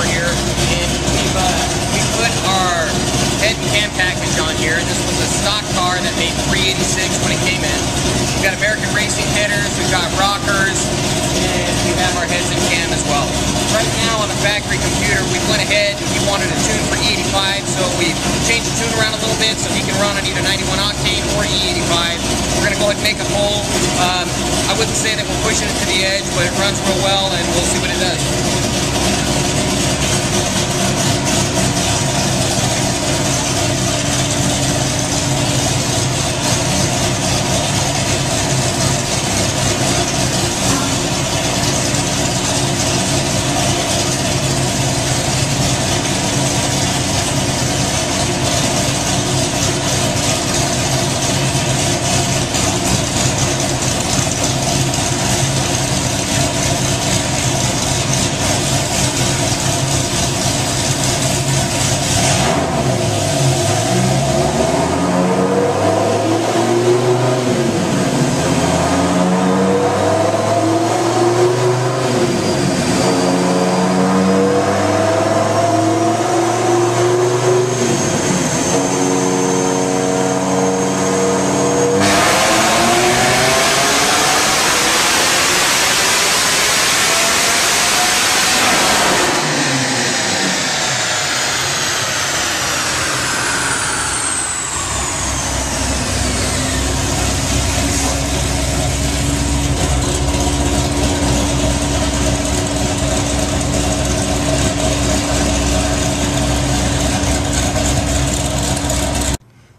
over here, and we put our head and cam package on here. This was a stock car that made 386 when it came in. We've got American Racing headers, we've got rockers, and we have our heads and cam as well. Right now on the factory computer, we went ahead and we wanted a tune for E85, so we changed the tune around a little bit so he can run on either 91 octane or E85. We're going to go ahead and make a pull. I wouldn't say that we're pushing it to the edge, but it runs real well, and we'll see what it does.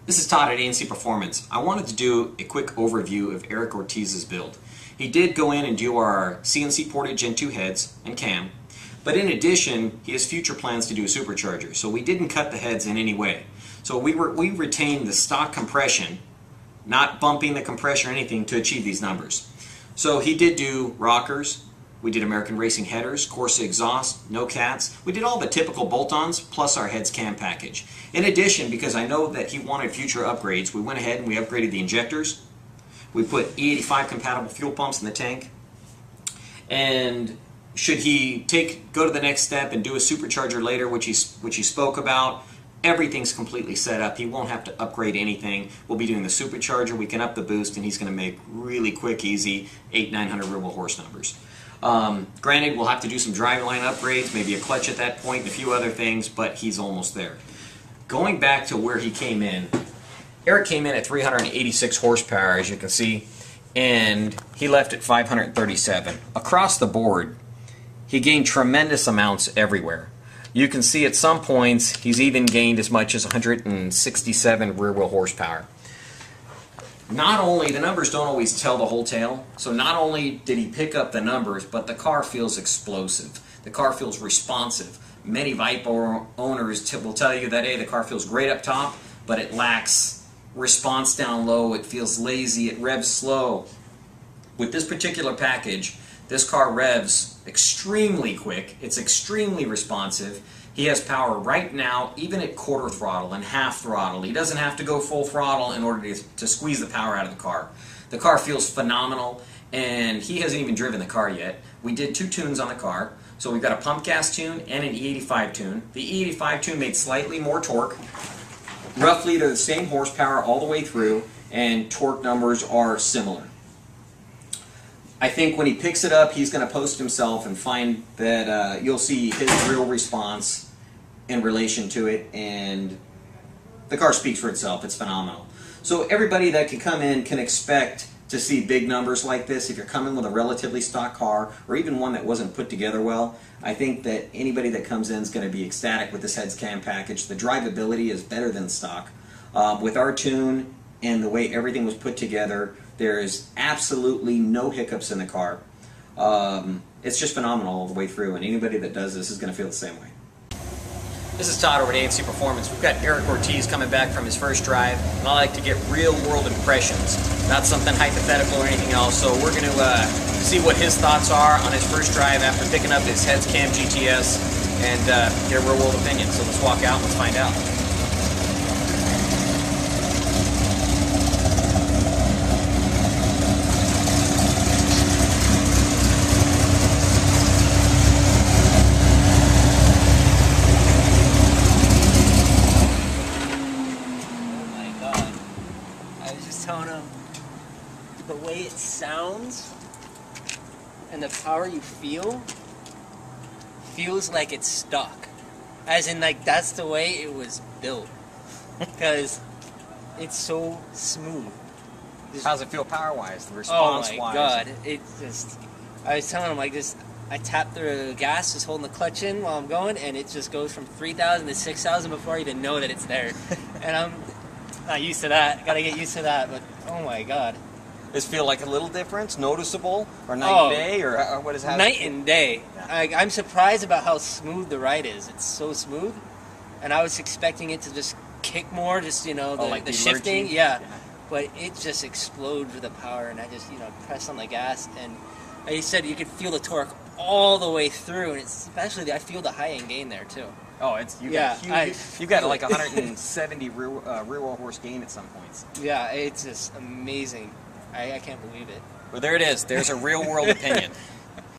This is Todd at ANC Performance. I wanted to do a quick overview of Eric Ortiz's build. He did go in and do our CNC ported Gen 2 heads and cam, but in addition, he has future plans to do a supercharger, so we didn't cut the heads in any way. So we retained the stock compression, not bumping the compression or anything to achieve these numbers. So he did do rockers, we did American Racing headers, Corsa exhaust, no cats. We did all the typical bolt-ons plus our heads cam package. In addition, because I know that he wanted future upgrades, we went ahead and we upgraded the injectors. We put E85 compatible fuel pumps in the tank. And should he go to the next step and do a supercharger later, which he spoke about, everything's completely set up. He won't have to upgrade anything. We'll be doing the supercharger. We can up the boost, and he's going to make really quick, easy 800-900 real horse numbers. Granted, we'll have to do some driveline upgrades, maybe a clutch at that point, and a few other things, but he's almost there. Going back to where he came in, Eric came in at 386 horsepower, as you can see, and he left at 537. Across the board, he gained tremendous amounts everywhere. You can see at some points he's even gained as much as 167 rear wheel horsepower. Not only, the numbers don't always tell the whole tale, so not only did he pick up the numbers, but the car feels explosive. The car feels responsive. Many Viper owners will tell you that, hey, the car feels great up top, but it lacks response down low, it feels lazy, it revs slow. With this particular package, this car revs extremely quick, it's extremely responsive. He has power right now, even at quarter throttle and half throttle. He doesn't have to go full throttle in order to squeeze the power out of the car. The car feels phenomenal, and he hasn't even driven the car yet. We did 2 tunes on the car. So we've got a pump gas tune and an E85 tune. The E85 tune made slightly more torque. Roughly they're the same horsepower all the way through, and torque numbers are similar. I think when he picks it up, he's going to post himself and find that you'll see his real response in relation to it, and the car speaks for itself. It's phenomenal. So everybody that can come in can expect to see big numbers like this. If you're coming with a relatively stock car, or even one that wasn't put together well, I think that anybody that comes in is going to be ecstatic with this heads cam package. The drivability is better than stock. With our tune and the way everything was put together, there is absolutely no hiccups in the car. It's just phenomenal all the way through, and anybody that does this is going to feel the same way. This is Todd over at ANC Performance. We've got Eric Ortiz coming back from his first drive, and I like to get real-world impressions, not something hypothetical or anything else. So we're going to see what his thoughts are on his first drive after picking up his heads cam GTS and get a real-world opinion. So let's walk out and let's find out. I was just telling him the way it sounds and the power you feel feels like it's stuck. As in, like, that's the way it was built. Because it's so smooth. How's it feel power-wise, the response-wise? Oh my god, it just... I was telling him, like, just... I tap the gas, just holding the clutch in while I'm going, and it just goes from 3,000 to 6,000 before I even know that it's there. And I'm not used to that. Gotta get used to that, but oh my god. Does it feel like a little difference, noticeable, or night and day, or what is happening? Night and day. Yeah. I'm surprised about how smooth the ride is. It's so smooth, and I was expecting it to just kick more, just, you know, the shifting. Yeah. But it just explodes with the power, and I just, you know, press on the gas, and like you said, you could feel the torque all the way through, and it's especially I feel the high end gain there too. Oh, it's you got like 170 rear wheel horse gain at some points. Yeah, it's just amazing. I can't believe it. Well, there it is. There's a real world opinion.